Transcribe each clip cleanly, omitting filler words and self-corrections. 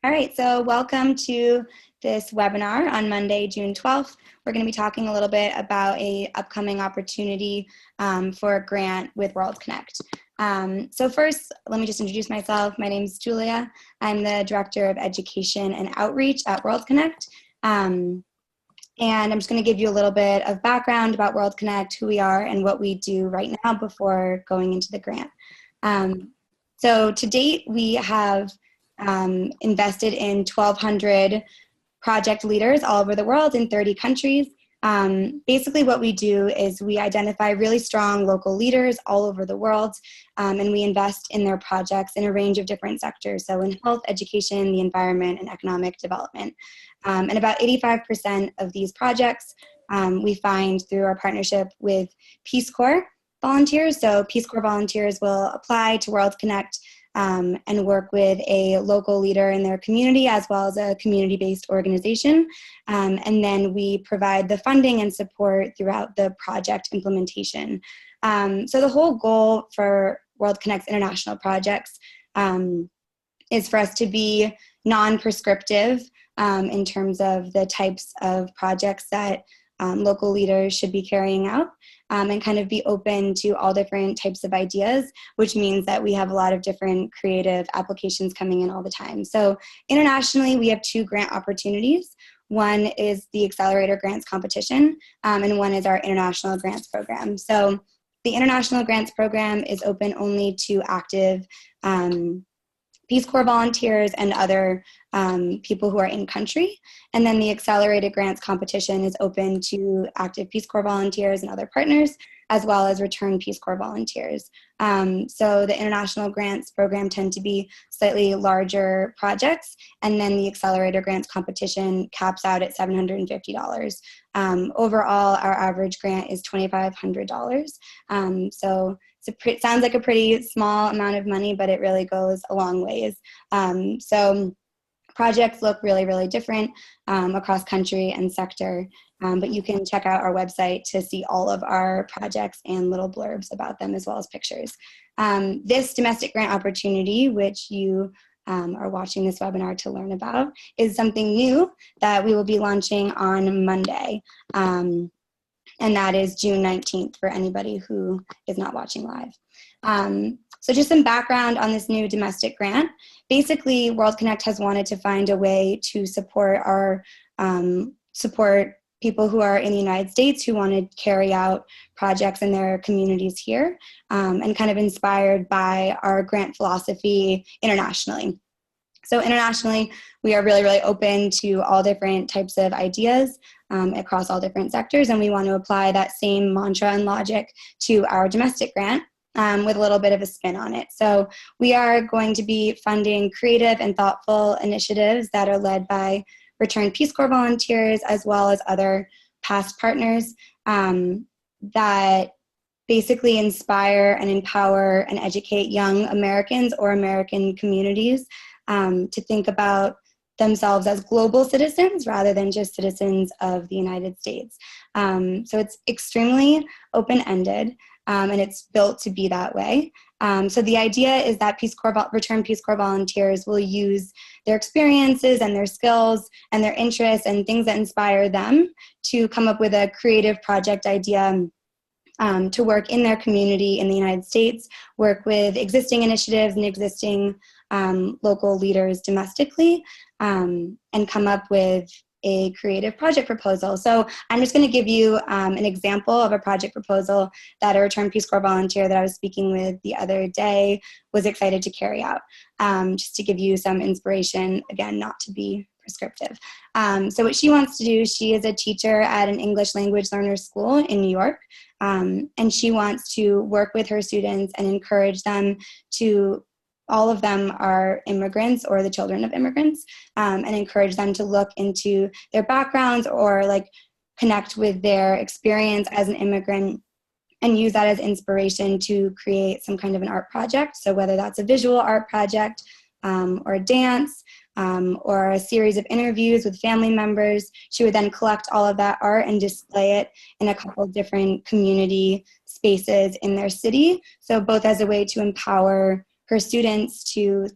All right, so welcome to this webinar on Monday, June 12th. We're going to be talking a little bit about a upcoming opportunity for a grant with World Connect. So first, let me just introduce myself. My name is Julia. I'm the Director of Education and Outreach at World Connect. And I'm just going to give you a little bit of background about World Connect, who we are, and what we do right now before going into the grant. So to date, we have invested in 1,200 project leaders all over the world in 30 countries. Basically what we do is we identify really strong local leaders all over the world, and we invest in their projects in a range of different sectors, so in health, education, the environment, and economic development. And about 85% of these projects we find through our partnership with Peace Corps volunteers. So Peace Corps volunteers will apply to World Connect and work with a local leader in their community as well as a community-based organization. And then we provide the funding and support throughout the project implementation. So the whole goal for World Connect's international projects is for us to be non-prescriptive in terms of the types of projects that local leaders should be carrying out, and kind of be open to all different types of ideas, which means that we have a lot of different creative applications coming in all the time. So internationally, we have 2 grant opportunities. One is the Accelerator Grants Competition, and one is our International Grants Program. So the International Grants Program is open only to active Peace Corps volunteers and other people who are in country. And then the Accelerated Grants Competition is open to active Peace Corps volunteers and other partners, as well as return Peace Corps volunteers. So the International Grants Program tend to be slightly larger projects, and then the Accelerator Grants Competition caps out at $750. Overall, our average grant is $2,500. So it sounds like a pretty small amount of money, but it really goes a long ways. So projects look really, really different across country and sector, but you can check out our website to see all of our projects and little blurbs about them as well as pictures. This domestic grant opportunity, which you are watching this webinar to learn about, is something new that we will be launching on Monday. And that is June 19th for anybody who is not watching live. So just some background on this new domestic grant. Basically, World Connect has wanted to find a way to support support people who are in the United States who want to carry out projects in their communities here, and kind of inspired by our grant philosophy internationally. So internationally, we are really, really open to all different types of ideas across all different sectors, and we want to apply that same mantra and logic to our domestic grant with a little bit of a spin on it. So we are going to be funding creative and thoughtful initiatives that are led by returned Peace Corps volunteers as well as other past partners that basically inspire and empower and educate young Americans or American communities to think about themselves as global citizens rather than just citizens of the United States. So it's extremely open-ended, and it's built to be that way. So the idea is that returned Peace Corps volunteers will use their experiences and their skills and their interests and things that inspire them to come up with a creative project idea to work in their community in the United States, work with existing initiatives and existing local leaders domestically, and come up with a creative project proposal. So I'm just going to give you an example of a project proposal that a returned Peace Corps volunteer that I was speaking with the other day was excited to carry out, just to give you some inspiration, again, not to be prescriptive. So what she wants to do, she is a teacher at an English language learner school in New York, and she wants to work with her students and encourage them to, all of them are immigrants or the children of immigrants, and encourage them to look into their backgrounds or like connect with their experience as an immigrant and use that as inspiration to create some kind of an art project. So whether that's a visual art project or a dance or a series of interviews with family members, she would then collect all of that art and display it in a couple of different community spaces in their city. So both as a way to empower her students to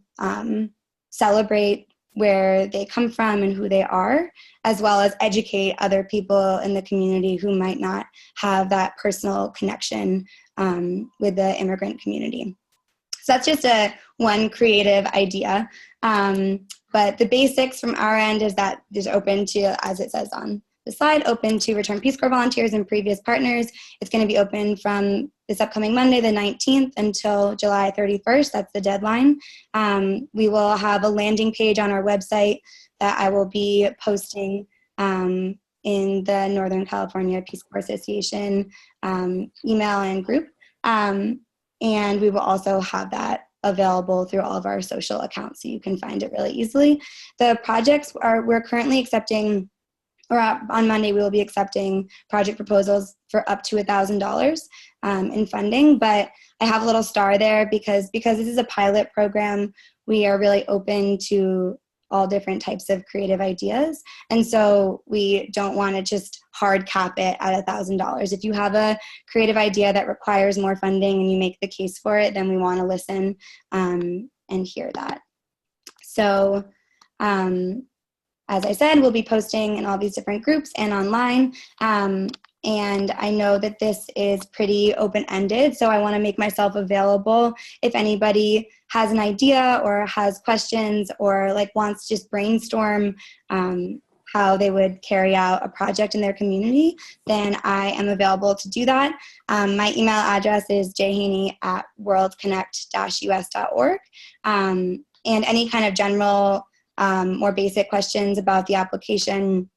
celebrate where they come from and who they are, as well as educate other people in the community who might not have that personal connection with the immigrant community. So that's just one creative idea. But the basics from our end is that there's open to, as it says on the slide, open to return Peace Corps volunteers and previous partners. It's going to be open from this upcoming Monday, the 19th, until July 31st. That's the deadline. We will have a landing page on our website that I will be posting in the Northern California Peace Corps Association email and group. And we will also have that available through all of our social accounts, so you can find it really easily. The projects we're currently accepting, or on Monday we will be accepting project proposals for up to $1,000 in funding, but I have a little star there because this is a pilot program. We are really open to all different types of creative ideas, and so we don't want to just hard cap it at $1,000. If you have a creative idea that requires more funding and you make the case for it, then we want to listen and hear that. So as I said, we'll be posting in all these different groups and online. And I know that this is pretty open-ended, so I want to make myself available if anybody has an idea or has questions or like wants to just brainstorm how they would carry out a project in their community, then I am available to do that. My email address is jhaney@worldconnect-us.org. And any kind of general, more basic questions about the application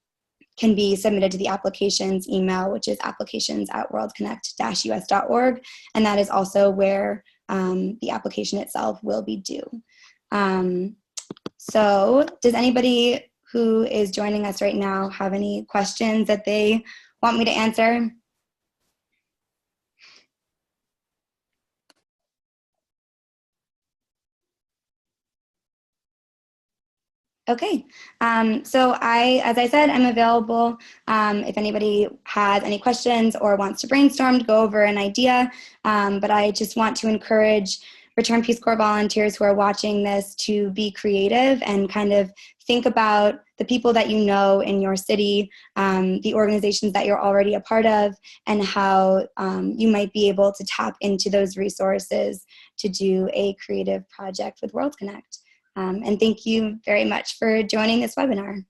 can be submitted to the applications email, which is applications@worldconnect-us.org. And that is also where the application itself will be due. So does anybody who is joining us right now have any questions that they want me to answer? Okay, so as I said, I'm available if anybody has any questions or wants to brainstorm to go over an idea, but I just want to encourage Return Peace Corps volunteers who are watching this to be creative and kind of think about the people that you know in your city, the organizations that you're already a part of, and how you might be able to tap into those resources to do a creative project with World Connect. And thank you very much for joining this webinar.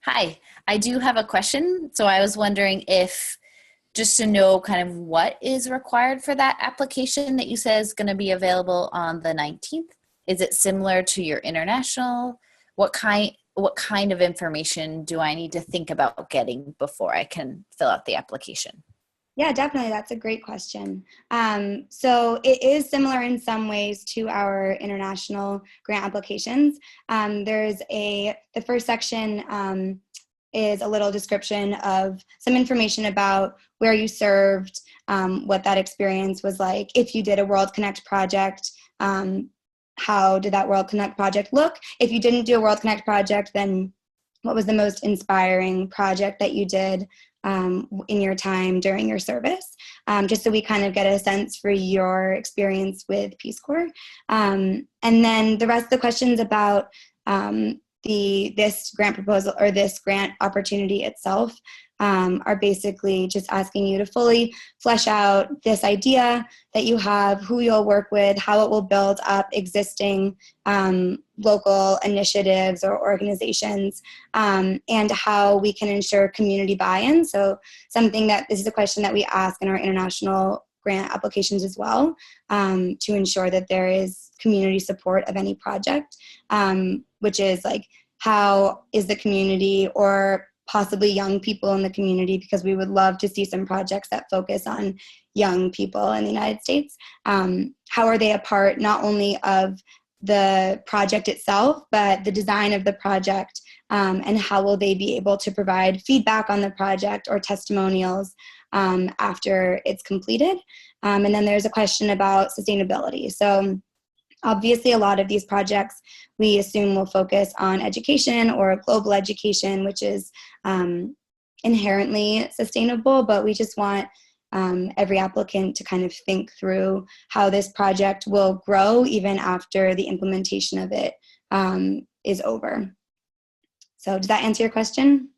Hi, I do have a question. So I was wondering if, just to know kind of what is required for that application that you said is going to be available on the 19th. Is it similar to your international? What kind of information do I need to think about getting before I can fill out the application? Yeah, definitely. That's a great question. So it is similar in some ways to our international grant applications. The first section is a little description of some information about where you served, what that experience was like. If you did a World Connect project, how did that World Connect project look? If you didn't do a World Connect project, then what was the most inspiring project that you did in your time during your service, just so we kind of get a sense for your experience with Peace Corps. And then the rest of the questions about this grant proposal or this grant opportunity itself are basically just asking you to fully flesh out this idea that you have, who you'll work with, how it will build up existing local initiatives or organizations, and how we can ensure community buy-in. So this is a question that we ask in our international grant applications as well, to ensure that there is community support of any project, which is like, how is the community or possibly young people in the community, because we would love to see some projects that focus on young people in the United States. How are they a part not only of the project itself, but the design of the project, and how will they be able to provide feedback on the project or testimonials after it's completed? And then there's a question about sustainability. So obviously, a lot of these projects we assume will focus on education or global education, which is inherently sustainable, but we just want every applicant to kind of think through how this project will grow even after the implementation of it is over. So does that answer your question?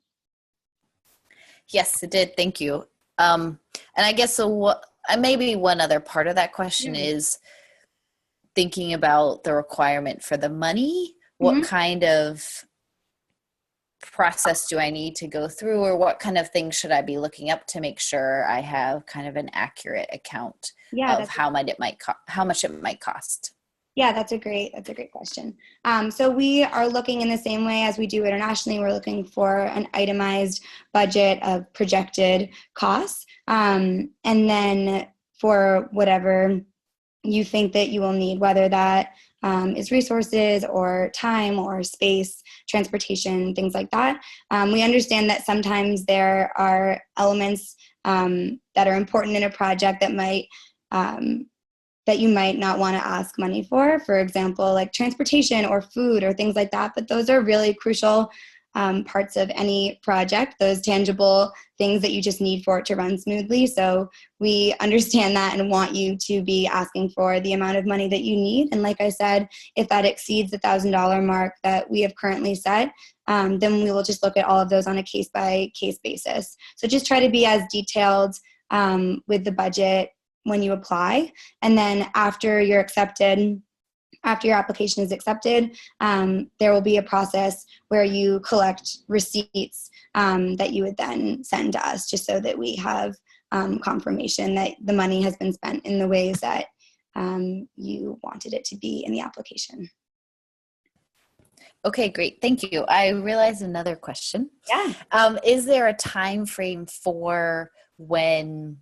Yes, it did. Thank you. And I guess so. What maybe one other part of that question is thinking about the requirement for the money. What kind of process do I need to go through, or what kind of things should I be looking up to make sure I have kind of an accurate account of how much it might cost? Yeah, that's a great question. So we are looking in the same way as we do internationally. We're looking for an itemized budget of projected costs. And then for whatever you think that you will need, whether that is resources or time or space, transportation, things like that. We understand that sometimes there are elements that are important in a project that might that you might not want to ask money for example, like transportation or food or things like that. But those are really crucial parts of any project, those tangible things that you just need for it to run smoothly. So we understand that and want you to be asking for the amount of money that you need. And like I said, if that exceeds the $1,000 mark that we have currently set, then we will just look at all of those on a case-by-case basis. So just try to be as detailed with the budget when you apply. And then after you're accepted, after your application is accepted, there will be a process where you collect receipts that you would then send to us, just so that we have confirmation that the money has been spent in the ways that you wanted it to be in the application. Okay, great. Thank you. I realized another question. Yeah. Is there a time frame for when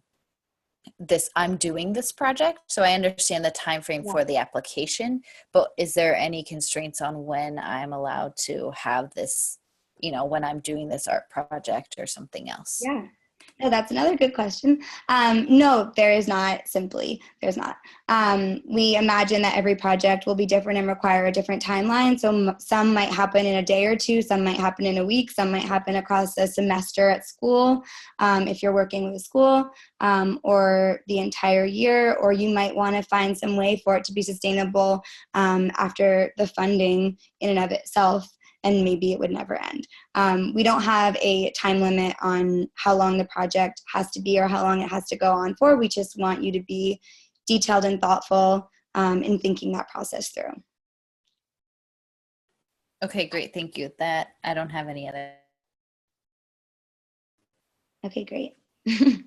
I'm doing this project? So I understand the time frame for the application, but is there any constraints on when I'm allowed to have this, when I'm doing this art project or something else? Yeah. No, that's another good question. No, there is not. Simply, there's not. We imagine that every project will be different and require a different timeline. So some might happen in a day or two, some might happen in a week, some might happen across a semester at school, if you're working with a school, or the entire year, or you might want to find some way for it to be sustainable after the funding in and of itself, and maybe it would never end. We don't have a time limit on how long the project has to be or how long it has to go on for. We just want you to be detailed and thoughtful in thinking that process through. Okay, great. Thank you. That I don't have any other. Okay, great.